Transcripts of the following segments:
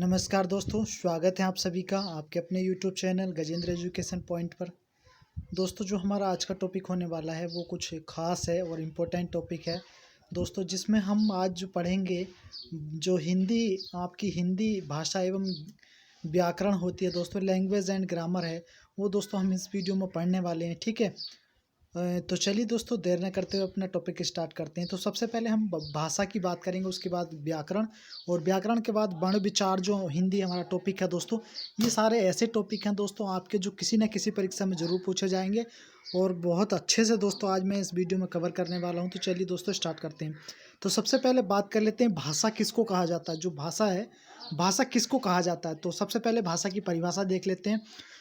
नमस्कार दोस्तों, स्वागत है आप सभी का आपके अपने YouTube channel Gajendra education point पर। दोस्तों, जो हमारा आज का टॉपिक होने वाला है वो कुछ ख़ास है और इम्पोर्टेंट टॉपिक है दोस्तों, जिसमें हम आज जो पढ़ेंगे जो आपकी हिंदी भाषा एवं व्याकरण होती है दोस्तों, लैंग्वेज एंड ग्रामर है, वो दोस्तों हम इस वीडियो में पढ़ने वाले हैं। ठीक है, तो चलिए दोस्तों, देर न करते हुए अपना टॉपिक स्टार्ट करते हैं। तो सबसे पहले हम भाषा की बात करेंगे, उसके बाद व्याकरण, और व्याकरण के बाद वर्ण विचार। जो हिंदी हमारा टॉपिक है दोस्तों, ये सारे ऐसे टॉपिक हैं दोस्तों आपके जो किसी न किसी परीक्षा में ज़रूर पूछे जाएंगे और बहुत अच्छे से दोस्तों आज मैं इस वीडियो में कवर करने वाला हूँ। तो चलिए दोस्तों स्टार्ट करते हैं। तो सबसे पहले बात कर लेते हैं भाषा किसको कहा जाता है। जो भाषा है, भाषा किसको कहा जाता है, तो सबसे पहले भाषा की परिभाषा देख लेते हैं।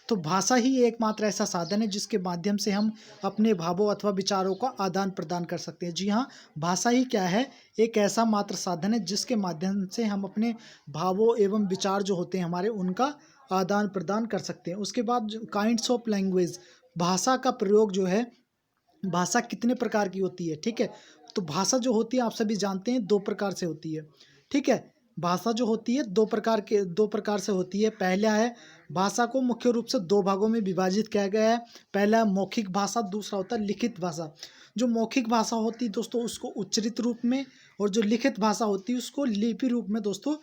तो भाषा ही एकमात्र ऐसा साधन है जिसके माध्यम से हम अपने भावों अथवा विचारों का आदान प्रदान कर सकते हैं। जी हाँ, भाषा ही क्या है, एक ऐसा मात्र साधन है जिसके माध्यम से हम अपने भावों एवं विचार जो होते हैं हमारे, उनका आदान प्रदान कर सकते हैं। उसके बाद काइंड्स ऑफ लैंग्वेज, भाषा का प्रयोग जो है, भाषा कितने प्रकार की होती है। ठीक है, तो भाषा जो होती है आप सभी जानते हैं दो प्रकार से होती है। ठीक है, भाषा जो होती है दो प्रकार से होती है। पहला है, भाषा को मुख्य रूप से दो भागों में विभाजित किया गया है। पहला है मौखिक भाषा, दूसरा होता है लिखित भाषा। जो मौखिक भाषा होती है दोस्तों उसको उच्चरित रूप में, और जो लिखित भाषा होती है उसको लिपि रूप में दोस्तों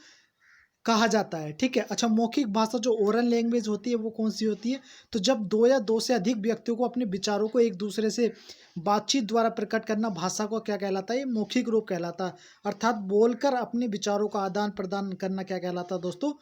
कहा जाता है। ठीक है, अच्छा, मौखिक भाषा जो ओरल लैंग्वेज होती है वो कौन सी होती है, तो जब दो या दो से अधिक व्यक्तियों को अपने विचारों को एक दूसरे से बातचीत द्वारा प्रकट करना, भाषा को क्या कहलाता है, ये मौखिक रूप कहलाता है। अर्थात बोलकर अपने विचारों का आदान प्रदान करना क्या कहलाता है दोस्तों,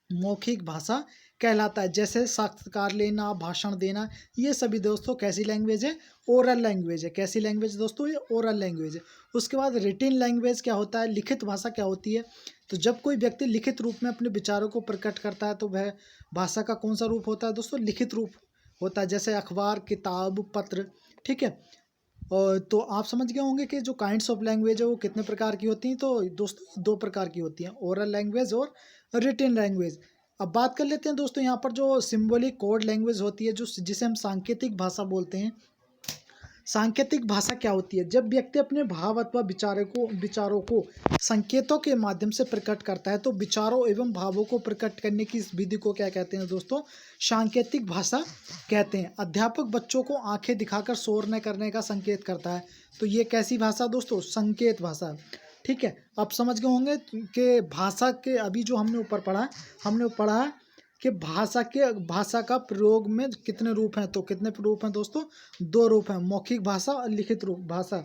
मौखिक भाषा कहलाता है। जैसे साक्षात्कार लेना, भाषण देना, ये सभी दोस्तों कैसी लैंग्वेज है, ओरल लैंग्वेज है। कैसी लैंग्वेज दोस्तों, ये ओरल लैंग्वेज है। उसके बाद रिटिन लैंग्वेज क्या होता है, लिखित भाषा क्या होती है, तो जब कोई व्यक्ति लिखित रूप में अपने विचारों को प्रकट करता है तो वह भाषा का कौन सा रूप होता है दोस्तों, लिखित रूप होता है। जैसे अखबार, किताब, पत्र। ठीक है, और तो आप समझ गए होंगे कि जो काइंड्स ऑफ लैंग्वेज है वो कितने प्रकार की होती हैं। तो दोस्तों दो प्रकार की होती हैं, ओरल लैंग्वेज और रिटन लैंग्वेज। अब बात कर लेते हैं दोस्तों यहाँ पर जो सिंबॉलिक कोड लैंग्वेज होती है, जो जिसे हम सांकेतिक भाषा बोलते हैं। सांकेतिक भाषा क्या होती है, जब व्यक्ति अपने भाव अथवा विचारों को संकेतों के माध्यम से प्रकट करता है तो विचारों एवं भावों को प्रकट करने की इस विधि को क्या कहते हैं दोस्तों, सांकेतिक भाषा कहते हैं। अध्यापक बच्चों को आंखें दिखाकर शोर न करने का संकेत करता है, तो ये कैसी भाषा दोस्तों, संकेत भाषा। ठीक है, आप समझ गए होंगे कि भाषा के अभी जो हमने ऊपर पढ़ा है, हमने पढ़ा है कि भाषा का प्रयोग में कितने रूप हैं, तो कितने रूप हैं दोस्तों, दो रूप हैं, मौखिक भाषा और लिखित रूप भाषा।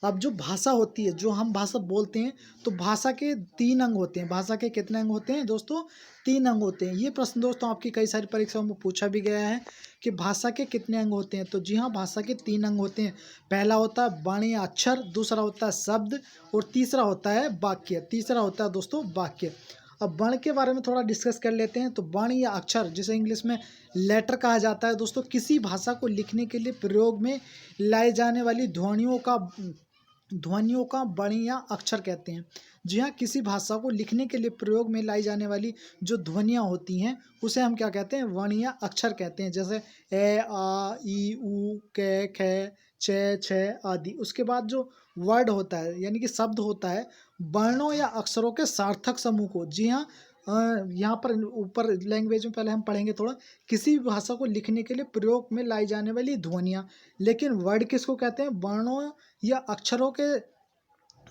अब जो भाषा होती है, जो हम भाषा बोलते हैं, तो भाषा के तीन अंग होते हैं। भाषा के कितने अंग होते हैं दोस्तों, तीन अंग होते हैं। ये प्रश्न दोस्तों आपकी कई सारी परीक्षाओं में पूछा भी गया है कि भाषा के कितने अंग होते हैं, तो जी हाँ, भाषा के तीन अंग होते हैं। पहला होता है वर्ण या अक्षर, दूसरा होता है शब्द, और तीसरा होता है वाक्य। तीसरा होता है दोस्तों वाक्य। अब वर्ण के बारे में थोड़ा डिस्कस कर लेते हैं। तो वर्ण या अक्षर, जिसे इंग्लिश में लेटर कहा जाता है दोस्तों, किसी भाषा को लिखने के लिए प्रयोग में लाई जाने वाली ध्वनियों का वर्ण या अक्षर कहते हैं। जी हाँ, किसी भाषा को लिखने के लिए प्रयोग में लाई जाने वाली जो ध्वनियाँ होती हैं उसे हम क्या कहते हैं, वर्ण या अक्षर कहते हैं। जैसे ए, आ, ई, ऊ, कै, खे, चे, छे आदि। उसके बाद जो वर्ड होता है यानी कि शब्द होता है, वर्णों या अक्षरों के सार्थक समूह को। जी हाँ, यहाँ पर ऊपर लैंग्वेज में पहले हम पढ़ेंगे थोड़ा, किसी भी भाषा को लिखने के लिए प्रयोग में लाई जाने वाली ध्वनियाँ। लेकिन वर्ड किसको कहते हैं, वर्णों या अक्षरों के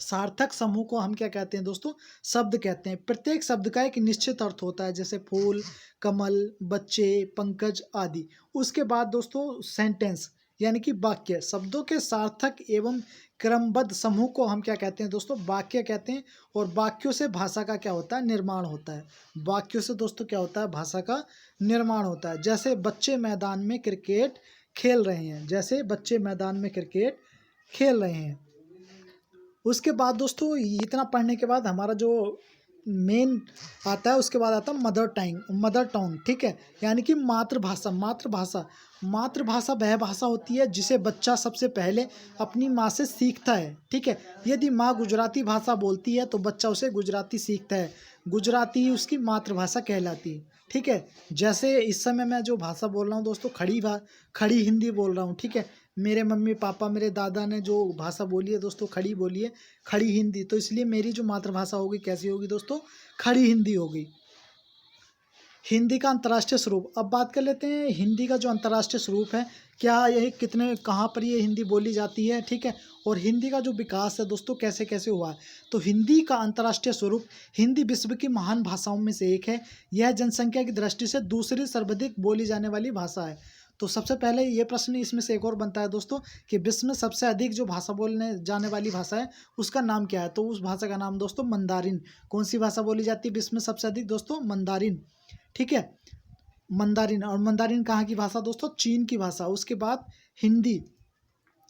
सार्थक समूह को हम क्या कहते हैं दोस्तों, शब्द कहते हैं। प्रत्येक शब्द का एक निश्चित अर्थ होता है, जैसे फूल, कमल, बच्चे, पंकज आदि। उसके बाद दोस्तों सेंटेंस यानी कि वाक्य, शब्दों के सार्थक एवं क्रमबद्ध समूह को हम क्या कहते हैं दोस्तों, वाक्य कहते हैं। और वाक्यों से भाषा का क्या होता है, निर्माण होता है। वाक्यों से दोस्तों क्या होता है, भाषा का निर्माण होता है। जैसे बच्चे मैदान में क्रिकेट खेल रहे हैं, जैसे बच्चे मैदान में क्रिकेट खेल रहे हैं। उसके बाद दोस्तों इतना पढ़ने के बाद हमारा जो मेन आता है, उसके बाद आता है मदर टंग। ठीक है, यानी कि मातृभाषा। मातृभाषा वह भाषा होती है जिसे बच्चा सबसे पहले अपनी माँ से सीखता है। ठीक है, यदि माँ गुजराती भाषा बोलती है तो बच्चा उसे गुजराती सीखता है, गुजराती ही उसकी मातृभाषा कहलाती है। ठीक है, जैसे इस समय मैं जो भाषा बोल रहा हूँ दोस्तों, खड़ी हिंदी बोल रहा हूँ। ठीक है, मेरे मम्मी पापा मेरे दादा ने जो भाषा बोली है दोस्तों, खड़ी बोली है, खड़ी हिंदी। तो इसलिए मेरी जो मातृभाषा होगी कैसी होगी दोस्तों, खड़ी हिंदी होगी। हिंदी का अंतर्राष्ट्रीय स्वरूप, अब बात कर लेते हैं हिंदी का जो अंतर्राष्ट्रीय स्वरूप है, क्या यह कितने कहाँ पर ये हिंदी बोली जाती है, ठीक है। और हिंदी का जो विकास है दोस्तों कैसे कैसे हुआ है। तो हिंदी का अंतर्राष्ट्रीय स्वरूप, हिंदी विश्व की महान भाषाओं में से एक है। यह जनसंख्या की दृष्टि से दूसरी सर्वाधिक बोली जाने वाली भाषा है। तो सबसे पहले ये प्रश्न इसमें से एक और बनता है दोस्तों कि विश्व में सबसे अधिक जो भाषा बोलने जाने वाली भाषा है उसका नाम क्या है। तो उस भाषा का नाम दोस्तों मंदारिन। कौन सी भाषा बोली जाती है विश्व में सबसे अधिक दोस्तों, मंदारिन, ठीक है, मंदारिन। और मंदारिन कहाँ की भाषा दोस्तों, चीन की भाषा। उसके बाद हिंदी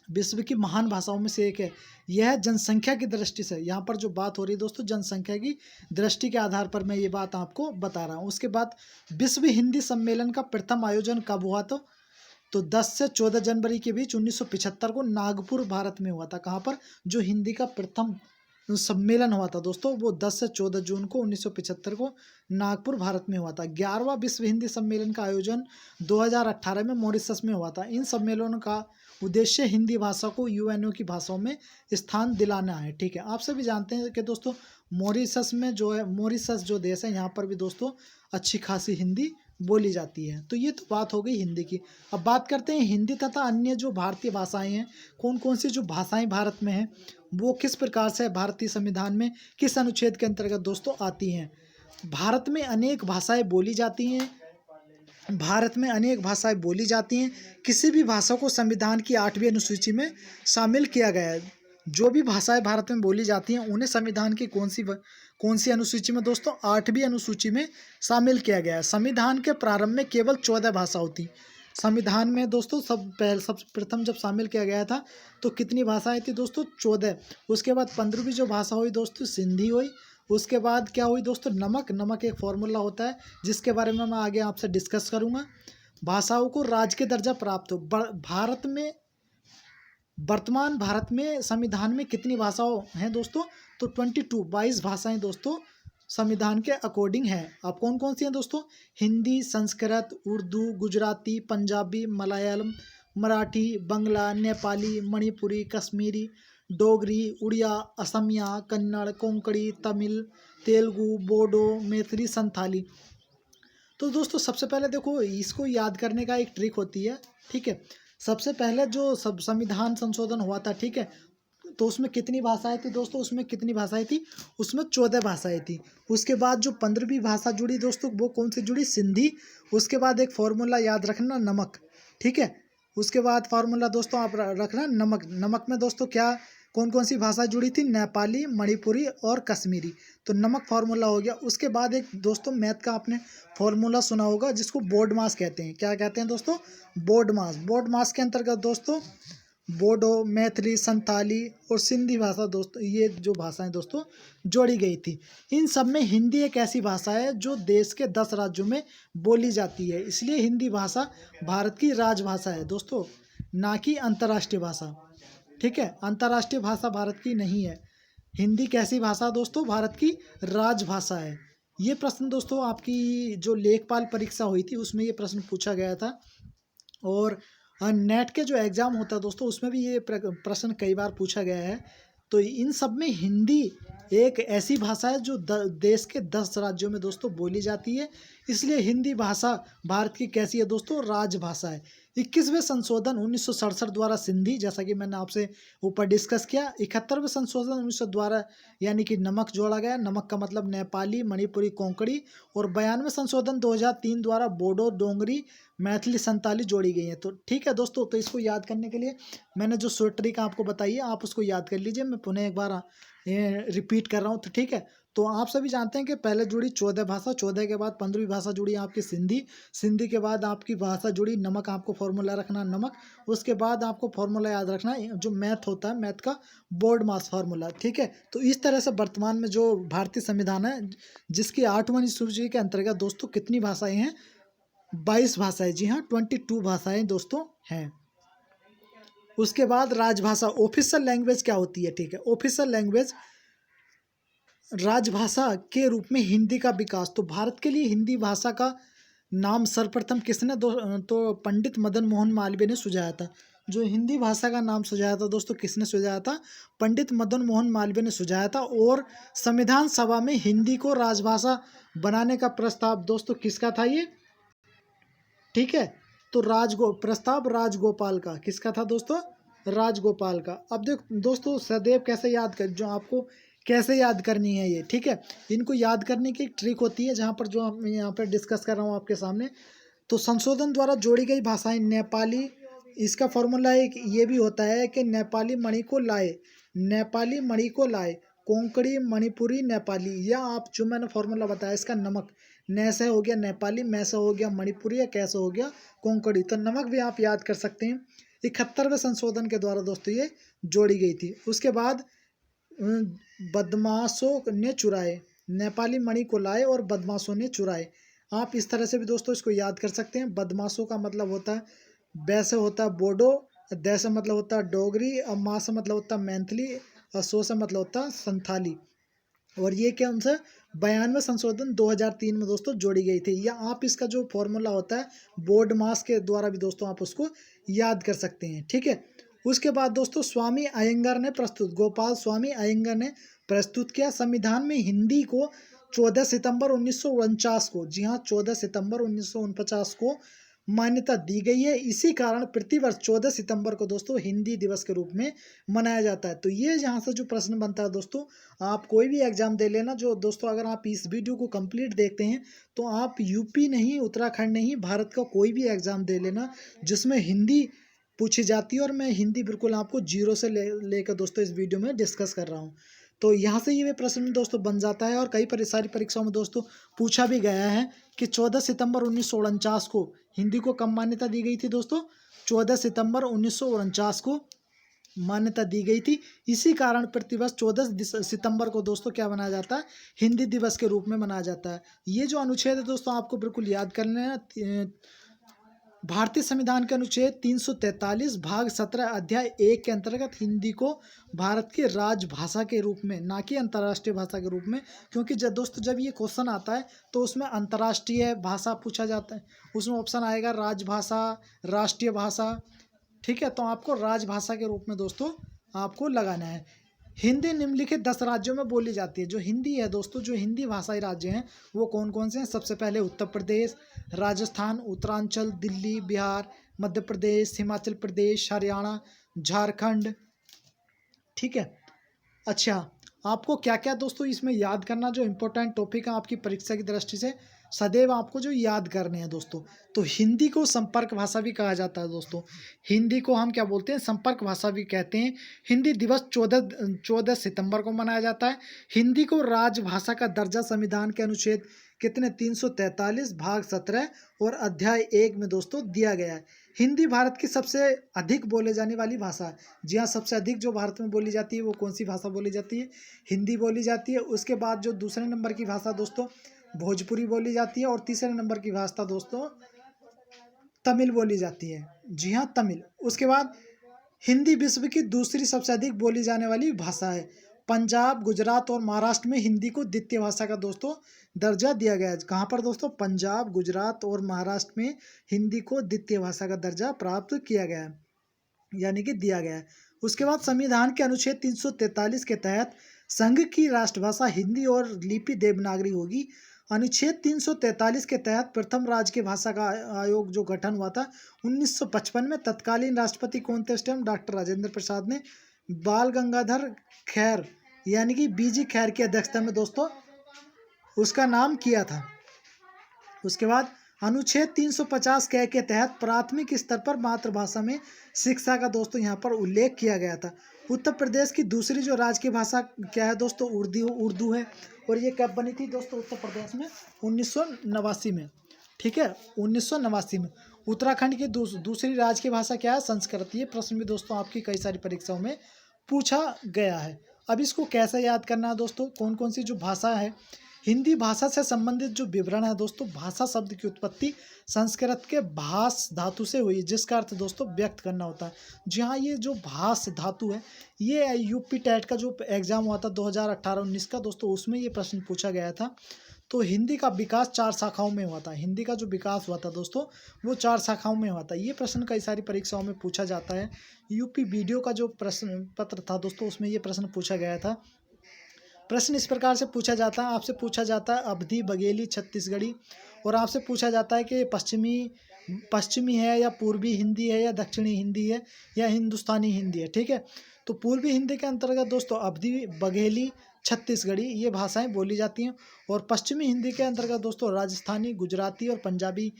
विश्व की महान भाषाओं में से एक है। यह जनसंख्या की दृष्टि से, यहाँ पर जो बात हो रही है दोस्तों जनसंख्या की दृष्टि के आधार पर मैं ये बात आपको बता रहा हूँ। उसके बाद विश्व हिंदी सम्मेलन का प्रथम आयोजन कब हुआ, तो 10 से 14 जनवरी के बीच 1975 को नागपुर भारत में हुआ था। कहाँ पर, जो हिंदी का प्रथम सम्मेलन हुआ था दोस्तों वो 10 से 14 जून को 1975 को नागपुर भारत में हुआ था। 11वां विश्व हिंदी सम्मेलन का आयोजन 2018 में मॉरिशस में हुआ था। इन सम्मेलनों का उद्देश्य हिंदी भाषा को यूएनओ की भाषाओं में स्थान दिलाना है, ठीक है। आप सभी जानते हैं कि दोस्तों मॉरिशस में जो है, मॉरिशस जो देश है यहाँ पर भी दोस्तों अच्छी खासी हिंदी बोली जाती है। तो ये तो बात हो गई हिंदी की। अब बात करते हैं हिंदी तथा अन्य जो भारतीय भाषाएं हैं, कौन कौन सी जो भाषाएं भारत में हैं वो किस प्रकार से भारतीय संविधान में किस अनुच्छेद के अंतर्गत दोस्तों आती हैं। भारत में अनेक भाषाएं बोली जाती हैं, भारत में अनेक भाषाएं बोली जाती हैं। किसी भी भाषा को संविधान की 8वीं अनुसूची में शामिल किया गया है। जो भी भाषाएं भारत में बोली जाती हैं उन्हें संविधान की कौन सी अनुसूची में दोस्तों, 8वीं अनुसूची में शामिल किया गया है। संविधान के प्रारंभ में केवल 14 भाषा होती। संविधान में दोस्तों सब प्रथम जब शामिल किया गया था तो कितनी भाषाएं थी दोस्तों, 14। उसके बाद 15वीं जो भाषा हुई दोस्तों सिंधी हुई। उसके बाद क्या हुई दोस्तों, नमक एक फॉर्मूला होता है जिसके बारे में मैं आगे आपसे डिस्कस करूंगा। भाषाओं को राज्य के दर्जा प्राप्त हो। भारत में वर्तमान भारत में संविधान में कितनी भाषाएं हैं दोस्तों, तो 22 भाषाएं दोस्तों संविधान के अकॉर्डिंग है। अब कौन कौन सी हैं दोस्तों, हिंदी, संस्कृत, उर्दू, गुजराती, पंजाबी, मलयालम, मराठी, बंगला, नेपाली, मणिपुरी, कश्मीरी, डोगरी, उड़िया, असमिया, कन्नड़, कोंकणी, तमिल, तेलुगु, बोडो, मैथिली, संथाली। तो दोस्तों सबसे पहले देखो इसको याद करने का एक ट्रिक होती है, ठीक है। सबसे पहले जो संविधान संशोधन हुआ था, ठीक है, तो उसमें कितनी भाषाएं थी दोस्तों, उसमें कितनी भाषाएं थी, उसमें 14 भाषाएं थी। उसके बाद जो 15वीं भाषा जुड़ी दोस्तों वो कौन सी जुड़ी, सिंधी। उसके बाद एक फॉर्मूला याद रखना, नमक, ठीक है। उसके बाद फार्मूला दोस्तों आप रखना नमक में दोस्तों क्या कौन कौन सी भाषा जुड़ी थी, नेपाली, मणिपुरी और कश्मीरी। तो नमक फार्मूला हो गया। उसके बाद एक दोस्तों मैथ का आपने फार्मूला सुना होगा जिसको बोर्ड मास कहते हैं। क्या कहते हैं दोस्तों, बोर्ड मास। बोर्ड मास के अंतर्गत दोस्तों बोडो, मैथिली, संथाली और सिंधी भाषा दोस्तों, ये जो भाषाएं दोस्तों जोड़ी गई थी। इन सब में हिंदी एक ऐसी भाषा है जो देश के 10 राज्यों में बोली जाती है। इसलिए हिंदी भाषा भारत की राजभाषा है दोस्तों, ना कि अंतर्राष्ट्रीय भाषा, ठीक है। अंतर्राष्ट्रीय भाषा भारत की नहीं है। हिंदी कैसी भाषा दोस्तों, भारत की राजभाषा है। ये प्रश्न दोस्तों आपकी जो लेखपाल परीक्षा हुई थी उसमें ये प्रश्न पूछा गया था। और नेट के जो एग्ज़ाम होता है दोस्तों उसमें भी ये प्रश्न कई बार पूछा गया है। तो इन सब में हिंदी एक ऐसी भाषा है जो देश के 10 राज्यों में दोस्तों बोली जाती है। इसलिए हिंदी भाषा भारत की कैसी है दोस्तों, राजभाषा है। 21वें संशोधन 1967 द्वारा सिंधी, जैसा कि मैंने आपसे ऊपर डिस्कस किया। 71वें संशोधन 1900 द्वारा यानी कि नमक जोड़ा गया, नमक का मतलब नेपाली, मणिपुरी, कोंकणी। और 92वें संशोधन 2003 द्वारा बोडो, डोंगरी, मैथिली, संताली जोड़ी गई है। तो ठीक है दोस्तों, तो इसको याद करने के लिए मैंने जो शॉर्ट ट्रिक आपको बताई है आप उसको याद कर लीजिए। मैं पुनः एक बार रिपीट कर रहा हूँ, तो ठीक है। तो आप सभी जानते हैं कि पहले जुड़ी 14 भाषा, 14 के बाद 15वीं भाषा जुड़ी आपकी सिंधी, सिंधी के बाद आपकी भाषा जुड़ी नमक, आपको फॉर्मूला रखना नमक। उसके बाद आपको फॉर्मूला याद रखना जो मैथ होता है, मैथ का बोर्ड मास फार्मूला, ठीक है। तो इस तरह से वर्तमान में जो भारतीय संविधान है जिसकी 8वीं अनुसूची के अंतर्गत दोस्तों कितनी भाषाएं हैं, 22 भाषाएं, जी हाँ 22 भाषाएं दोस्तों हैं। उसके बाद राजभाषा, ऑफिशियल लैंग्वेज क्या होती है, ठीक है। ऑफिशियल लैंग्वेज राजभाषा के रूप में हिंदी का विकास। तो भारत के लिए हिंदी भाषा का नाम सर्वप्रथम किसने तो पंडित मदन मोहन मालवीय ने सुझाया था। जो हिंदी भाषा का नाम सुझाया था दोस्तों, किसने सुझाया था? पंडित मदन मोहन मालवीय ने सुझाया था। और संविधान सभा में हिंदी को राजभाषा बनाने का प्रस्ताव दोस्तों किसका था ये? ठीक है, तो प्रस्ताव राजगोपाल का। किसका था दोस्तों? राजगोपाल का। अब दोस्तों सदैव कैसे याद कर, जो आपको कैसे याद करनी है ये, ठीक है, इनको याद करने की एक ट्रिक होती है, जहाँ पर जो हम यहाँ पर डिस्कस कर रहा हूँ आपके सामने। तो संशोधन द्वारा जोड़ी गई भाषाएं नेपाली, इसका फॉर्मूला एक ये भी होता है कि नेपाली मणि को लाए, नेपाली मणि को लाए, कोंकणी मणिपुरी नेपाली, या आप जो मैंने फॉर्मूला बताया इसका नमक, न से हो गया नेपाली, मैं से हो गया मणिपुरी, या कैसे हो गया कोंकणी, तो नमक भी आप याद कर सकते हैं। 71वें संशोधन के द्वारा दोस्तों ये जोड़ी गई थी। उसके बाद बदमाशों ने चुराए, नेपाली मणि को लाए और बदमाशों ने चुराए। आप इस तरह से भी दोस्तों इसको याद कर सकते हैं। बदमाशों का मतलब होता है, बै से होता है बोडो, दै से मतलब होता है डोगरी, और माँ से मतलब होता है मैथिली, और सो से मतलब होता है संथाली। और ये क्या उनसे 92वें संशोधन 2003 में दोस्तों जोड़ी गई थी। या आप इसका जो फॉर्मूला होता है बोर्ड मास के द्वारा भी दोस्तों आप उसको याद कर सकते हैं, ठीक है। उसके बाद दोस्तों स्वामी अयंगार ने प्रस्तुत, गोपाल स्वामी अयंगार ने प्रस्तुत किया, संविधान में हिंदी को 14 सितंबर 1949 को, जी हाँ 14 सितंबर 1949 को मान्यता दी गई है। इसी कारण प्रतिवर्ष 14 सितंबर को दोस्तों हिंदी दिवस के रूप में मनाया जाता है। तो ये यहाँ से जो प्रश्न बनता है दोस्तों, आप कोई भी एग्जाम दे लेना, जो दोस्तों अगर आप इस वीडियो को कंप्लीट देखते हैं तो आप यूपी नहीं, उत्तराखंड नहीं, भारत का कोई भी एग्जाम दे लेना जिसमें हिंदी पूछी जाती है। और मैं हिंदी बिल्कुल आपको जीरो से लेकर दोस्तों इस वीडियो में डिस्कस कर रहा हूँ। तो यहाँ से ये प्रश्न दोस्तों बन जाता है। और कई सारी परीक्षाओं में दोस्तों पूछा भी गया है कि 14 सितंबर 1949 को हिंदी को कब मान्यता दी गई थी दोस्तों? 14 सितंबर 1949 को मान्यता दी गई थी। इसी कारण प्रतिवर्ष 14 सितंबर को दोस्तों क्या मनाया जाता है? हिंदी दिवस के रूप में मनाया जाता है। ये जो अनुच्छेद है दोस्तों आपको बिल्कुल याद कर लेना है। भारतीय संविधान के अनुच्छेद 343 भाग 17 अध्याय 1 के अंतर्गत हिंदी को भारत की राजभाषा के रूप में, ना कि अंतर्राष्ट्रीय भाषा के रूप में, क्योंकि जब ये क्वेश्चन आता है तो उसमें अंतर्राष्ट्रीय भाषा पूछा जाता है, उसमें ऑप्शन आएगा राजभाषा, राष्ट्रीय भाषा, ठीक है। तो आपको राजभाषा के रूप में दोस्तों आपको लगाना है। हिंदी निम्नलिखित 10 राज्यों में बोली जाती है। जो हिंदी है दोस्तों, जो हिंदी भाषाई राज्य हैं वो कौन कौन से हैं? सबसे पहले उत्तर प्रदेश, राजस्थान, उत्तरांचल, दिल्ली, बिहार, मध्य प्रदेश, हिमाचल प्रदेश, हरियाणा, झारखंड, ठीक है। अच्छा, आपको क्या क्या दोस्तों इसमें याद करना, जो इम्पोर्टेंट टॉपिक है आपकी परीक्षा की दृष्टि से सदैव आपको जो याद करने हैं दोस्तों। तो हिंदी को संपर्क भाषा भी कहा जाता है दोस्तों। हिंदी को हम क्या बोलते हैं? संपर्क भाषा भी कहते हैं। हिंदी दिवस 14 सितंबर को मनाया जाता है। हिंदी को राजभाषा का दर्जा संविधान के अनुच्छेद कितने 343 भाग 17 और अध्याय 1 में दोस्तों दिया गया है। हिंदी भारत की सबसे अधिक बोले जाने वाली भाषा है। जी हाँ, सबसे अधिक जो भारत में बोली जाती है वो कौन सी भाषा बोली जाती है? हिंदी बोली जाती है। उसके बाद जो दूसरे नंबर की भाषा दोस्तों भोजपुरी बोली जाती है, और तीसरे नंबर की भाषा दोस्तों तमिल बोली जाती है। जी हाँ, तमिल। उसके बाद हिंदी विश्व की दूसरी सबसे अधिक बोली जाने वाली भाषा है। पंजाब, गुजरात और महाराष्ट्र में हिंदी को द्वितीय भाषा का दोस्तों दर्जा दिया गया है। कहाँ पर दोस्तों? पंजाब, गुजरात और महाराष्ट्र में हिंदी को द्वितीय भाषा का दर्जा प्राप्त किया गया है, यानी कि दिया गया है। उसके बाद संविधान के अनुच्छेद 343 के तहत संघ की राष्ट्रभाषा हिंदी और लिपि देवनागरी होगी। अनुच्छेद 343 के तहत प्रथम राजकीय भाषा का आयोग जो गठन हुआ था 1955 में, तत्कालीन राष्ट्रपति कौन थे उस टाइम? डॉक्टर राजेंद्र प्रसाद ने बाल गंगाधर खैर यानी कि बीजी खैर की अध्यक्षता में दोस्तों उसका नाम किया था। उसके बाद अनुच्छेद 350 के तहत प्राथमिक स्तर पर मातृभाषा में शिक्षा का दोस्तों यहाँ पर उल्लेख किया गया था। उत्तर प्रदेश की दूसरी जो राजकीय भाषा क्या है दोस्तों? उर्दू है। और ये कब बनी थी दोस्तों उत्तर प्रदेश में? 1989 में, ठीक है, 1989 में। उत्तराखंड की दूसरी राजकीय भाषा क्या है? संस्कृत। ये प्रश्न भी दोस्तों आपकी कई सारी परीक्षाओं में पूछा गया है। अब इसको कैसे याद करना है दोस्तों? कौन कौन सी जो भाषा है, हिंदी भाषा से संबंधित जो विवरण है दोस्तों, भाषा शब्द की उत्पत्ति संस्कृत के भास धातु से हुई, जिसका अर्थ दोस्तों व्यक्त करना होता है। जी हाँ, ये जो भास धातु है, ये यूपी टेट का जो एग्जाम हुआ था 2018-19 का दोस्तों, उसमें ये प्रश्न पूछा गया था। तो हिंदी का विकास 4 शाखाओं में हुआ था। हिंदी का जो विकास हुआ था दोस्तों वो 4 शाखाओं में हुआ था। ये प्रश्न कई सारी परीक्षाओं में पूछा जाता है। यूपी वीडियो का जो प्रश्न पत्र था दोस्तों उसमें ये प्रश्न पूछा गया था। प्रश्न इस प्रकार से पूछा जाता है, आपसे पूछा जाता है अवधी, बघेली, छत्तीसगढ़ी, और आपसे पूछा जाता है कि पश्चिमी है या पूर्वी हिंदी है या दक्षिणी हिंदी है या हिंदुस्तानी हिंदी है। ठीक है, तो पूर्वी हिंदी के अंतर्गत दोस्तों अवधी, बघेली, छत्तीसगढ़ी ये भाषाएं बोली जाती हैं, और पश्चिमी हिंदी के अंतर्गत दोस्तों राजस्थानी, गुजराती और पंजाबी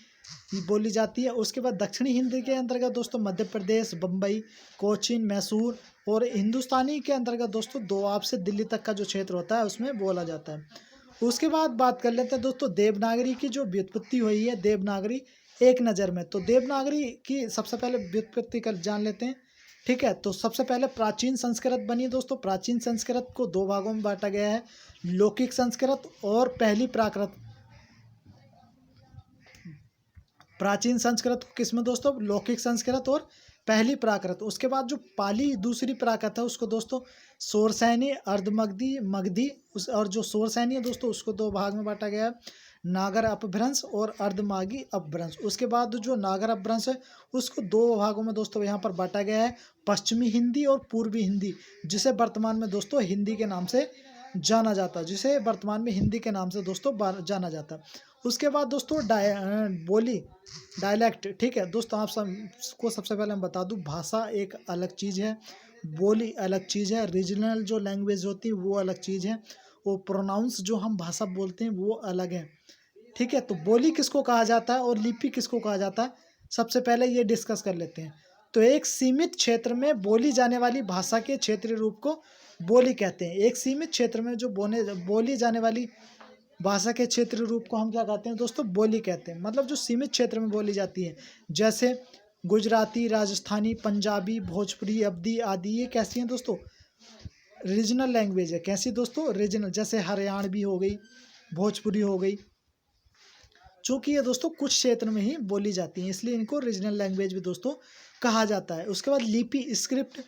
बोली जाती है। उसके बाद दक्षिणी हिंदी के अंतर्गत दोस्तों मध्य प्रदेश, बम्बई, कोचीन, मैसूर, और हिंदुस्तानी के अंतर्गत दोस्तों दोआब से दिल्ली तक का जो क्षेत्र होता है उसमें बोला जाता है। उसके बाद बात कर लेते हैं दोस्तों देवनागरी की जो व्युत्पत्ति हुई है, देवनागरी एक नज़र में। तो देवनागरी की सबसे पहले व्युत्पत्ति कर जान लेते हैं। ठीक है, तो सबसे पहले प्राचीन संस्कृत बनी दोस्तों। प्राचीन संस्कृत को 2 भागों में बांटा गया है, लौकिक संस्कृत और पहली प्राकृत। प्राचीन संस्कृत किसमें दोस्तों? लौकिक संस्कृत और पहली प्राकृत। उसके बाद जो पाली दूसरी प्राकृत है उसको दोस्तों शोरसैनी, अर्धमगधी, मगधी, उस और जो शोरसैनी है दोस्तों उसको 2 भाग में बांटा गया है, नागर अपभ्रंश और अर्धमागी अपभ्रंश। उसके बाद जो नागर अपभ्रंश है उसको 2 भागों में दोस्तों यहाँ पर बांटा गया है, पश्चिमी हिंदी और पूर्वी हिंदी, जिसे वर्तमान में दोस्तों हिंदी के नाम से जाना जाता है, जिसे वर्तमान में हिंदी के नाम से दोस्तों जाना जाता है। उसके बाद दोस्तों बोली, डायलैक्ट। ठीक है दोस्तों, आप सबको सबसे पहले मैं बता दूं भाषा एक अलग चीज़ है, बोली अलग चीज़ है, रीजनल जो लैंग्वेज होती है वो अलग चीज़ है, वो प्रोनाउंस जो हम भाषा बोलते हैं वो अलग है। ठीक है, तो बोली किसको कहा जाता है और लिपि किसको कहा जाता है, सबसे पहले ये डिस्कस कर लेते हैं। तो एक सीमित क्षेत्र में बोली जाने वाली भाषा के क्षेत्रीय रूप को बोली कहते हैं। एक सीमित क्षेत्र में जो बोली जाने वाली भाषा के क्षेत्रीय रूप को हम क्या कहते हैं दोस्तों? बोली कहते हैं। मतलब जो सीमित क्षेत्र में बोली जाती है, जैसे गुजराती, राजस्थानी, पंजाबी, भोजपुरी, अवधी आदि, ये कैसी हैं दोस्तों? रीजनल लैंग्वेज है। कैसी दोस्तों? रीजनल। जैसे हरियाणवी हो गई, भोजपुरी हो गई, चूँकि ये दोस्तों कुछ क्षेत्र में ही बोली जाती हैं, इसलिए इनको रीजनल लैंग्वेज भी दोस्तों कहा जाता है। उसके बाद लिपि, स्क्रिप्ट।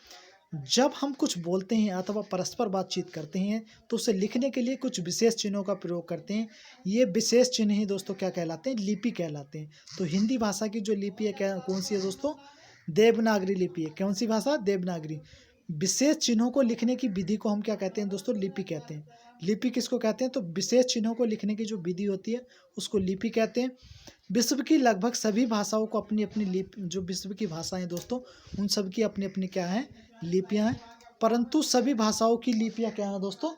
जब हम कुछ बोलते हैं अथवा परस्पर बातचीत करते हैं तो उसे लिखने के लिए कुछ विशेष चिन्हों का प्रयोग करते हैं। ये विशेष चिन्ह ही दोस्तों क्या कहलाते हैं? लिपि कहलाते हैं। तो हिंदी भाषा की जो लिपि है क्या कौन सी है दोस्तों? देवनागरी लिपि है। कौन सी भाषा? देवनागरी। विशेष चिन्हों को लिखने की विधि को हम क्या कहते हैं दोस्तों? लिपि कहते हैं। लिपि किसको कहते हैं? तो विशेष चिन्हों को लिखने की जो विधि होती है उसको लिपि कहते हैं। विश्व की लगभग सभी भाषाओं को अपनी अपनी लिपि, जो विश्व की भाषाएं दोस्तों उन सब की अपनी अपनी क्या है? लिपियां हैं। परंतु सभी भाषाओं की लिपियां क्या हैं दोस्तों?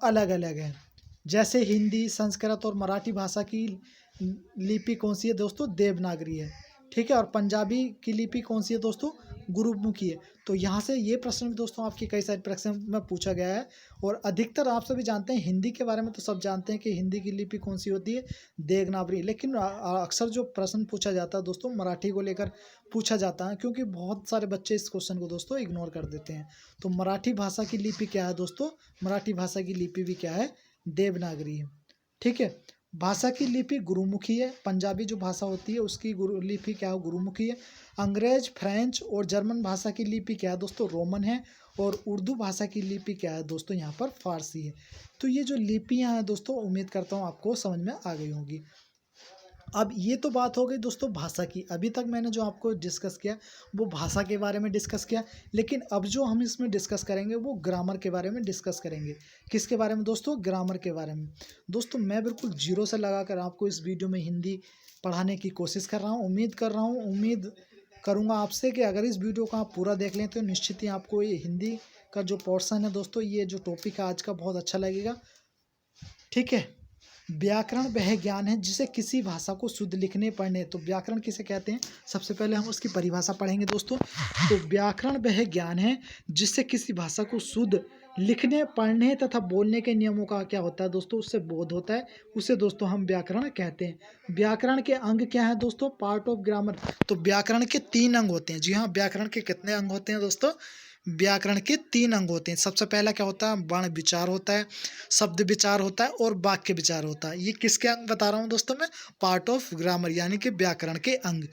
अलग अलग हैं। जैसे हिंदी, संस्कृत और मराठी भाषा की लिपि कौन सी है दोस्तों? देवनागरी है। ठीक है, और पंजाबी की लिपि कौन सी है दोस्तों? गुरुमुखी है। तो यहाँ से ये प्रश्न भी दोस्तों आपके कई सारे प्रश्न में पूछा गया है, और अधिकतर आप सभी जानते हैं हिंदी के बारे में तो सब जानते हैं कि हिंदी की लिपि कौन सी होती है? देवनागरी। लेकिन अक्सर जो प्रश्न पूछा जाता है दोस्तों मराठी को लेकर पूछा जाता है, क्योंकि बहुत सारे बच्चे इस क्वेश्चन को दोस्तों इग्नोर कर देते हैं। तो मराठी भाषा की लिपि क्या है दोस्तों? मराठी भाषा की लिपि भी क्या है? देवनागरी है। ठीक है, भाषा की लिपि गुरुमुखी है। पंजाबी जो भाषा होती है उसकी लिपि क्या है? गुरुमुखी है। अंग्रेज, फ्रेंच और जर्मन भाषा की लिपि क्या है दोस्तों? रोमन है। और उर्दू भाषा की लिपि क्या है दोस्तों? यहाँ पर फारसी है। तो ये जो लिपियाँ हैं दोस्तों उम्मीद करता हूँ आपको समझ में आ गई होंगी। अब ये तो बात हो गई दोस्तों भाषा की। अभी तक मैंने जो आपको डिस्कस किया वो भाषा के बारे में डिस्कस किया, लेकिन अब जो हम इसमें डिस्कस करेंगे वो ग्रामर के बारे में डिस्कस करेंगे। किसके बारे में दोस्तों? ग्रामर के बारे में। दोस्तों मैं बिल्कुल जीरो से लगाकर आपको इस वीडियो में हिंदी पढ़ाने की कोशिश कर रहा हूँ। उम्मीद करूँगा आपसे कि अगर इस वीडियो को आप पूरा देख लें तो निश्चित ही आपको ये हिंदी का जो पोर्सन है दोस्तों, ये जो टॉपिक है आज का, बहुत अच्छा लगेगा। ठीक है, व्याकरण वह ज्ञान है जिसे किसी भाषा को शुद्ध लिखने पढ़ने। तो व्याकरण किसे कहते हैं? सबसे पहले हम उसकी परिभाषा पढ़ेंगे दोस्तों। तो व्याकरण वह ज्ञान है जिससे किसी भाषा को शुद्ध लिखने, पढ़ने तथा बोलने के नियमों का क्या होता है दोस्तों? उससे बोध होता है, उसे दोस्तों हम व्याकरण कहते हैं। व्याकरण के अंग क्या है दोस्तों? Part of grammar. तो व्याकरण के 3 अंग होते हैं। जी हाँ, व्याकरण के कितने अंग होते हैं दोस्तों? व्याकरण के 3 अंग होते हैं। सबसे पहला क्या होता है? वर्ण विचार होता है, शब्द विचार होता है और वाक्य विचार होता है। ये किसके अंग बता रहा हूँ दोस्तों मैं? पार्ट ऑफ ग्रामर, यानी कि व्याकरण के अंग।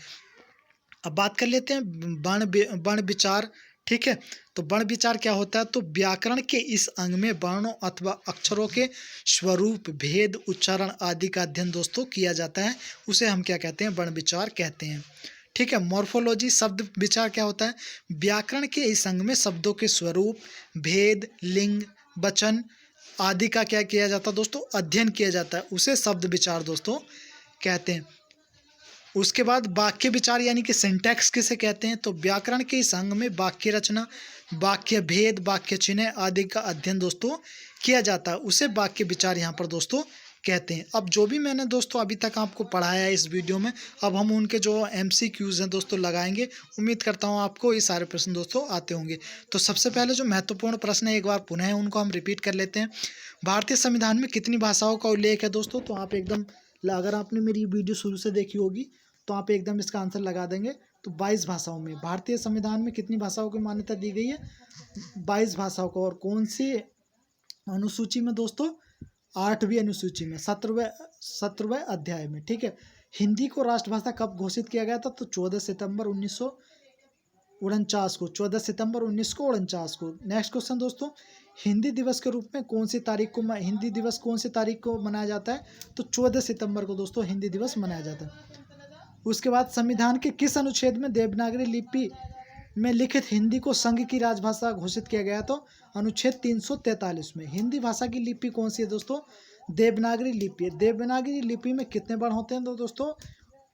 अब बात कर लेते हैं वर्ण विचार ठीक है। तो वर्ण विचार क्या होता है? तो व्याकरण के इस अंग में वर्णों अथवा अक्षरों के स्वरूप, भेद, उच्चारण आदि का अध्ययन दोस्तों किया जाता है, उसे हम क्या कहते हैं? वर्ण विचार कहते हैं। ठीक है। मॉर्फोलॉजी शब्द विचार क्या होता है? व्याकरण के इस अंग में शब्दों के स्वरूप, भेद, लिंग, वचन आदि का क्या किया जाता है दोस्तों? अध्ययन किया जाता है, उसे शब्द विचार दोस्तों कहते हैं। उसके बाद वाक्य विचार यानी कि सिंटैक्स किसे कहते हैं? तो व्याकरण के इस अंग में वाक्य रचना, वाक्य भेद, वाक्य चिन्ह आदि का अध्ययन दोस्तों किया जाता है, उसे वाक्य विचार यहाँ पर दोस्तों कहते हैं। अब जो भी मैंने दोस्तों अभी तक आपको पढ़ाया है इस वीडियो में, अब हम उनके जो MCQs हैं दोस्तों लगाएंगे। उम्मीद करता हूँ आपको ये सारे प्रश्न दोस्तों आते होंगे। तो सबसे पहले जो महत्वपूर्ण प्रश्न है, एक बार पुनः उनको हम रिपीट कर लेते हैं। भारतीय संविधान में कितनी भाषाओं का उल्लेख है दोस्तों? तो आप एकदम, अगर आपने मेरी वीडियो शुरू से देखी होगी तो आप एकदम इसका आंसर लगा देंगे। तो 22 भाषाओं में, भारतीय संविधान में कितनी भाषाओं की मान्यता दी गई है? 22 भाषाओं को। और कौन सी अनुसूची में दोस्तों? 8वीं अनुसूची में, 17वें अध्याय में। ठीक है। हिंदी को राष्ट्रभाषा कब घोषित किया गया था? तो 14 सितंबर 1949 को, 14 सितंबर 1949 को। नेक्स्ट क्वेश्चन दोस्तों, हिंदी दिवस के रूप में कौन सी तारीख को हिंदी दिवस कौन सी तारीख को मनाया जाता है? तो 14 सितंबर को दोस्तों हिंदी दिवस मनाया जाता है। उसके बाद संविधान के किस अनुच्छेद में देवनागरी लिपि में लिखित हिंदी को संघ की राजभाषा घोषित किया गया? तो अनुच्छेद 343 में। हिंदी भाषा की लिपि कौन सी है दोस्तों? देवनागरी लिपि। देवनागरी लिपि में कितने वर्ण होते हैं? तो दोस्तों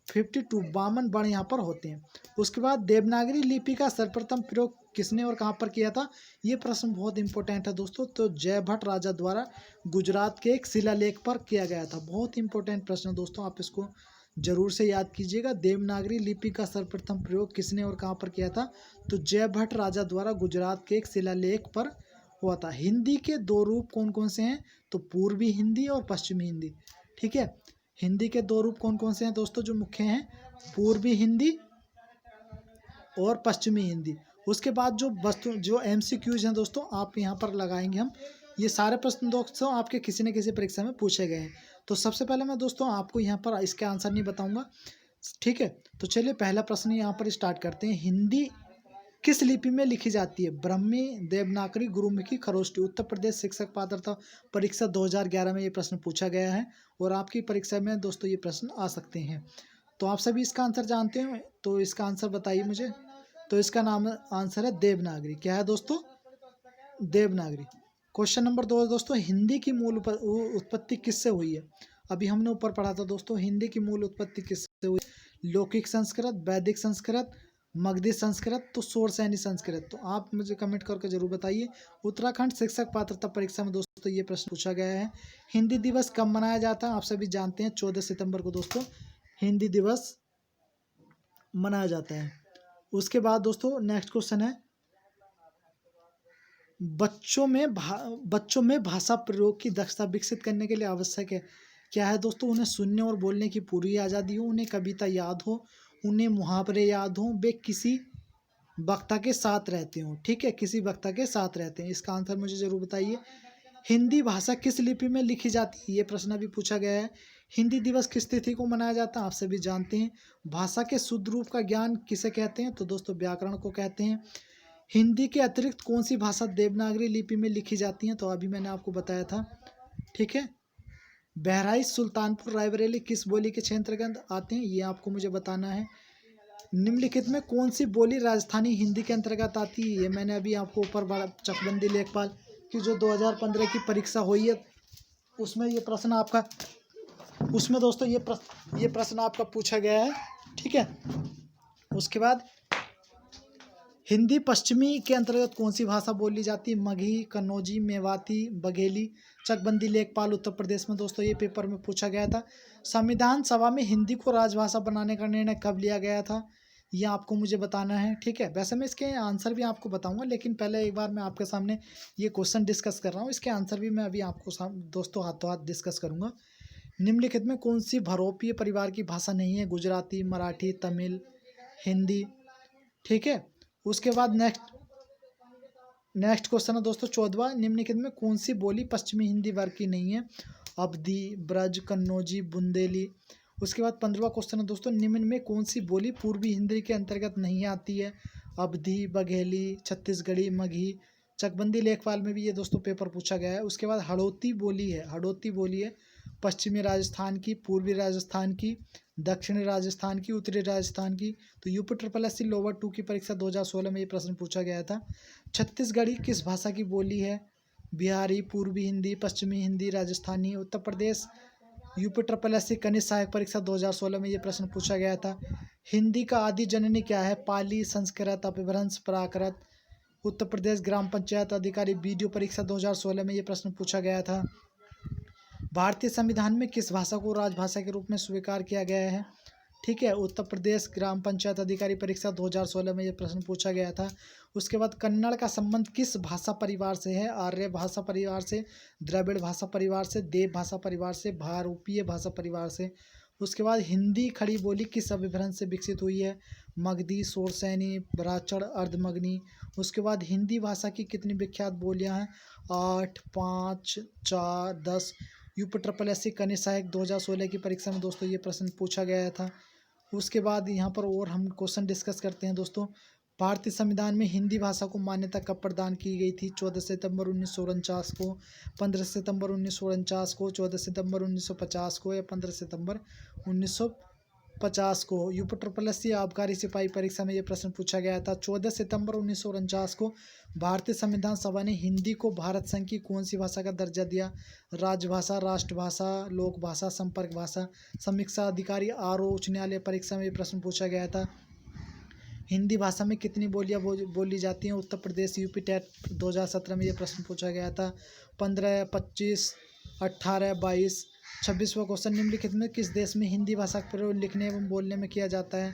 52 वर्ण यहाँ पर होते हैं। उसके बाद देवनागरी लिपि का सर्वप्रथम प्रयोग किसने और कहाँ पर किया था? ये प्रश्न बहुत इंपॉर्टेंट है दोस्तों। तो जयभट्ट राजा द्वारा गुजरात के एक शिलालेख पर किया गया था। बहुत इंपॉर्टेंट प्रश्न दोस्तों, आप इसको जरूर से याद कीजिएगा। देवनागरी लिपि का सर्वप्रथम प्रयोग किसने और कहाँ पर किया था? तो जयभट्ट राजा द्वारा गुजरात के एक शिलालेख पर हुआ था। हिंदी के दो रूप कौन कौन से हैं? तो पूर्वी हिंदी और पश्चिमी हिंदी। ठीक है। हिंदी के दो रूप कौन कौन से हैं दोस्तों जो मुख्य हैं? पूर्वी हिंदी और पश्चिमी हिंदी। उसके बाद जो MCQs हैं दोस्तों, आप यहाँ पर लगाएंगे हम। ये सारे प्रश्न दोस्तों आपके किसी न किसी परीक्षा में पूछे गए हैं। तो सबसे पहले मैं दोस्तों आपको यहाँ पर इसके आंसर नहीं बताऊंगा। ठीक है। तो चलिए पहला प्रश्न यहाँ पर स्टार्ट करते हैं। हिंदी किस लिपि में लिखी जाती है? ब्राह्मी, देवनागरी, गुरुमुखी, खरोष्टी। उत्तर प्रदेश शिक्षक पात्रता परीक्षा 2011 में ये प्रश्न पूछा गया है और आपकी परीक्षा में दोस्तों ये प्रश्न आ सकते हैं। तो आप सभी इसका आंसर जानते हैं, तो इसका आंसर बताइए मुझे। तो इसका नाम आंसर है देवनागरी। क्या है दोस्तों? देवनागरी। क्वेश्चन नंबर 2 दोस्तों, हिंदी की मूल उत्पत्ति किससे हुई है? अभी हमने ऊपर पढ़ा था दोस्तों, हिंदी की मूल उत्पत्ति किससे हुई? लौकिक संस्कृत, वैदिक संस्कृत, मगधी संस्कृत, तो शौरसेनी संस्कृत। तो आप मुझे कमेंट करके जरूर बताइए। उत्तराखंड शिक्षक पात्रता परीक्षा में दोस्तों ये प्रश्न पूछा गया है। हिंदी दिवस कब मनाया जाता है? आप सभी जानते हैं 14 सितंबर को दोस्तों हिंदी दिवस मनाया जाता है। उसके बाद दोस्तों नेक्स्ट क्वेश्चन है, बच्चों में भाषा प्रयोग की दक्षता विकसित करने के लिए आवश्यक है क्या है दोस्तों? उन्हें सुनने और बोलने की पूरी आज़ादी हो, उन्हें कविता याद हो, उन्हें मुहावरे याद हो, वे किसी वक्ता के साथ रहते हो। ठीक है, किसी वक्ता के साथ रहते हैं। इसका आंसर मुझे जरूर बताइए। हिंदी भाषा किस लिपि में लिखी जाती है? ये प्रश्न भी पूछा गया है। हिंदी दिवस किस तिथि को मनाया जाता है? आप सभी जानते हैं। भाषा के शुद्ध रूप का ज्ञान किसे कहते हैं? तो दोस्तों व्याकरण को कहते हैं। हिंदी के अतिरिक्त कौन सी भाषा देवनागरी लिपि में लिखी जाती है? तो अभी मैंने आपको बताया था। ठीक है। बहराइच, सुल्तानपुर, रायबरेली किस बोली के क्षेत्र के अंतर्गत आते हैं? ये आपको मुझे बताना है। निम्नलिखित में कौन सी बोली राजस्थानी हिंदी के अंतर्गत आती है? ये मैंने अभी आपको ऊपर चकबंदी लेखपाल की जो 2015 की परीक्षा हुई है उसमें ये प्रश्न आपका, उसमें दोस्तों ये प्रश्न आपका पूछा गया है। ठीक है। उसके बाद हिंदी पश्चिमी के अंतर्गत कौन सी भाषा बोली जाती है? मगही, कन्नौजी, मेवाती, बघेली। चकबंदी लेखपाल उत्तर प्रदेश में दोस्तों ये पेपर में पूछा गया था। संविधान सभा में हिंदी को राजभाषा बनाने का निर्णय कब लिया गया था? ये आपको मुझे बताना है। ठीक है। वैसे मैं इसके आंसर भी आपको बताऊंगा, लेकिन पहले एक बार मैं आपके सामने ये क्वेश्चन डिस्कस कर रहा हूँ। इसके आंसर भी मैं अभी आपको दोस्तों हाथों हाथ डिस्कस करूँगा। निम्नलिखित में कौन सी भरोपीय परिवार की भाषा नहीं है? गुजराती, मराठी, तमिल, हिंदी। ठीक है। उसके बाद नेक्स्ट क्वेश्चन है दोस्तों 14वां, निम्नलिखित में कौन सी बोली पश्चिमी हिंदी वर्ग की नहीं है? अवधी, ब्रज, कन्नौजी, बुंदेली। उसके बाद 15वां क्वेश्चन है दोस्तों, निम्न में कौन सी बोली पूर्वी हिंदी के अंतर्गत नहीं आती है? अवधी, बघेली, छत्तीसगढ़ी, मगही, चकबंदी लेखपाल में भी ये दोस्तों पेपर पूछा गया है। उसके बाद हड़ौती बोली है, हड़ौती बोली है पश्चिमी राजस्थान की, पूर्वी राजस्थान की, दक्षिणी राजस्थान की, उत्तरी राजस्थान की। तो UP triple S C lower 2 की परीक्षा 2016 में ये प्रश्न पूछा गया था। छत्तीसगढ़ी किस भाषा की बोली है? बिहारी, पूर्वी हिंदी, पश्चिमी Hindi, Rajasthani. Uttar Pradesh UP triple S सी कनिष्ठ सहायक परीक्षा 2016 में ये प्रश्न पूछा गया था। हिंदी का आदि जननी क्या है? पाली, संस्कृत, अपभ्रंश, प्राकृत। उत्तर प्रदेश ग्राम पंचायत अधिकारी वीडियो परीक्षा 2016 में ये प्रश्न पूछा गया था। भारतीय संविधान में किस भाषा को राजभाषा के रूप में स्वीकार किया गया है? ठीक है, उत्तर प्रदेश ग्राम पंचायत अधिकारी परीक्षा 2016 में ये प्रश्न पूछा गया था। उसके बाद कन्नड़ का संबंध किस भाषा परिवार से है? आर्य भाषा परिवार से, द्रविड़ भाषा परिवार से, देव भाषा परिवार से, भारूपीय भाषा परिवार से। उसके बाद हिंदी खड़ी बोली किस अपभ्रंश से विकसित हुई है? मगधी, शोरसैनी, राचड़, अर्धमगनी। उसके बाद हिंदी भाषा की कितनी विख्यात बोलियां हैं? 8, 5, 4, 10। यूपी ट्रिपल एस सी कनिष्ठ सहायक 2016 की परीक्षा में दोस्तों ये प्रश्न पूछा गया था। उसके बाद यहाँ पर और हम क्वेश्चन डिस्कस करते हैं दोस्तों। भारतीय संविधान में हिंदी भाषा को मान्यता कब प्रदान की गई थी? 14 सितंबर 1949 को, 15 सितंबर 1949 को, 14 सितंबर 1950 को या 15 सितंबर 1950 को। यूपी ट्रिपल एस सी आबकारी सिपाही परीक्षा में ये प्रश्न पूछा गया था। 14 सितंबर 1949 को भारतीय संविधान सभा ने हिंदी को भारत संघ की कौन सी भाषा का दर्जा दिया? राजभाषा, राष्ट्रभाषा, लोक भाषा, संपर्क भाषा। समीक्षा अधिकारी आर ओ उच्च न्यायालय परीक्षा में ये प्रश्न पूछा गया था। हिंदी भाषा में कितनी बोलियाँ बोली जाती हैं? उत्तर प्रदेश यूपी टेट 2017 में ये प्रश्न पूछा गया था। 15, 25, 18, 22। 26वां क्वेश्चन, निम्नलिखित में किस देश में हिंदी भाषा का प्रयोग लिखने एवं बोलने में किया जाता है?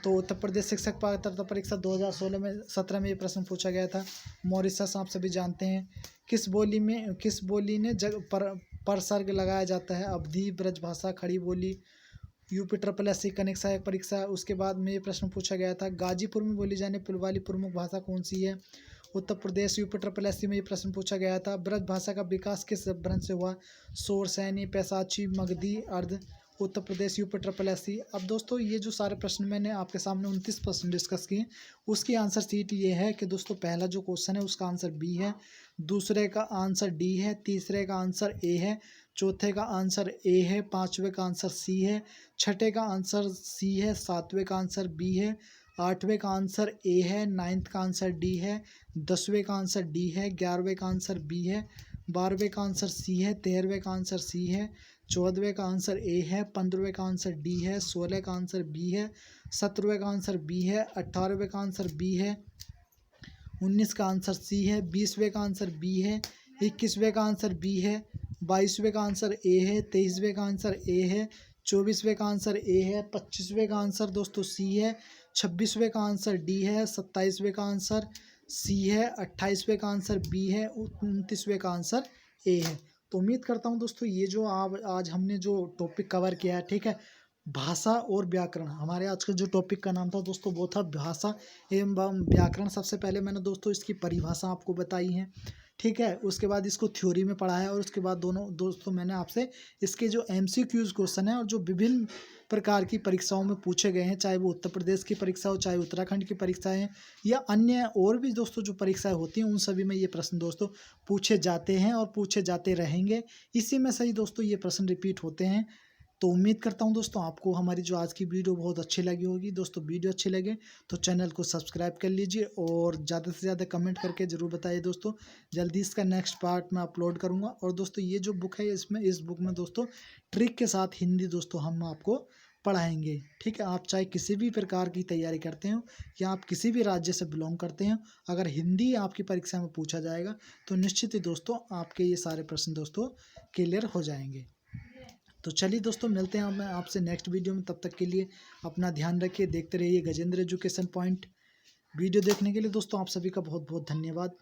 तो उत्तर प्रदेश शिक्षक पात्रता परीक्षा 2017 में ये प्रश्न पूछा गया था। मॉरिशस आप सभी जानते हैं। किस बोली ने परसर्ग लगाया जाता है? अवधी, ब्रजभाषा, खड़ी बोली। यूपी ट्रिपल एस सी कनिष्ठ सहायक परीक्षा उसके बाद में ये प्रश्न पूछा गया था। गाजीपुर में बोली जाने वाली प्रमुख भाषा कौन सी है? Uttar Pradesh UP triple S सी में ये प्रश्न पूछा गया था। ब्रज भाषा का विकास किस अपभ्रंश से हुआ? शोरसैनी, पैसाची, मगधी, अर्ध। Uttar Pradesh UP triple S सी। अब दोस्तों ये जो सारे प्रश्न मैंने आपके सामने 29 प्रश्न डिस्कस किए, उसकी आंसर सीट ये है कि दोस्तों पहला जो क्वेश्चन है उसका आंसर बी है, दूसरे का आंसर डी है, तीसरे का आंसर ए है, चौथे का आंसर ए है, पाँचवें का आंसर सी है, छठे का आंसर सी है, सातवें का आंसर बी है, आठवें का आंसर ए है, नाइन्थ का आंसर डी है, 10वें का आंसर डी है, 11वें का आंसर बी है, 12वें का आंसर सी है, 13वें का आंसर सी है, 14वें का आंसर ए है, 15वें का आंसर डी है, 16 का आंसर बी है, 17वें का आंसर बी है, 18वें का आंसर बी है, 19 का आंसर सी है, 20वें का आंसर बी है, 21वें का आंसर बी है, 22वें का आंसर ए है, 23वें का आंसर ए है, 24वें का आंसर ए है, 25वें का आंसर दोस्तों सी है, 26वें का आंसर डी है, 27वें का आंसर सी है, 28वें का आंसर बी है, 29वें का आंसर ए है। तो उम्मीद करता हूँ दोस्तों ये जो आज हमने जो टॉपिक कवर किया है, ठीक है, भाषा और व्याकरण, हमारे आज का जो टॉपिक का नाम था दोस्तों वो था भाषा एवं व्याकरण। सबसे पहले मैंने दोस्तों इसकी परिभाषा आपको बताई है, ठीक है, उसके बाद इसको थ्योरी में पढ़ा है और उसके बाद दोनों दोस्तों मैंने आपसे इसके जो MCQs क्वेश्चन है और जो विभिन्न प्रकार की परीक्षाओं में पूछे गए हैं, चाहे वो उत्तर प्रदेश की परीक्षा हो, चाहे उत्तराखंड की परीक्षाएं या अन्य और भी दोस्तों जो परीक्षाएं होती हैं, उन सभी में ये प्रश्न दोस्तों पूछे जाते हैं और पूछे जाते रहेंगे। इसी में से ही दोस्तों ये प्रश्न रिपीट होते हैं। तो उम्मीद करता हूं दोस्तों आपको हमारी जो आज की वीडियो बहुत अच्छी लगी होगी। दोस्तों वीडियो अच्छी लगे तो चैनल को सब्सक्राइब कर लीजिए और ज़्यादा से ज़्यादा कमेंट करके ज़रूर बताइए दोस्तों। जल्दी इसका नेक्स्ट पार्ट मैं अपलोड करूंगा। और दोस्तों ये जो बुक है इस बुक में दोस्तों ट्रिक के साथ हिंदी दोस्तों हम आपको पढ़ाएंगे, ठीक है। आप चाहे किसी भी प्रकार की तैयारी करते हो या आप किसी भी राज्य से बिलोंग करते हैं, अगर हिंदी आपकी परीक्षा में पूछा जाएगा तो निश्चित ही दोस्तों आपके ये सारे प्रश्न दोस्तों क्लियर हो जाएंगे। तो चलिए दोस्तों मिलते हैं मैं आपसे नेक्स्ट वीडियो में। तब तक के लिए अपना ध्यान रखिए, देखते रहिए गजेंद्र एजुकेशन पॉइंट। वीडियो देखने के लिए दोस्तों आप सभी का बहुत बहुत धन्यवाद।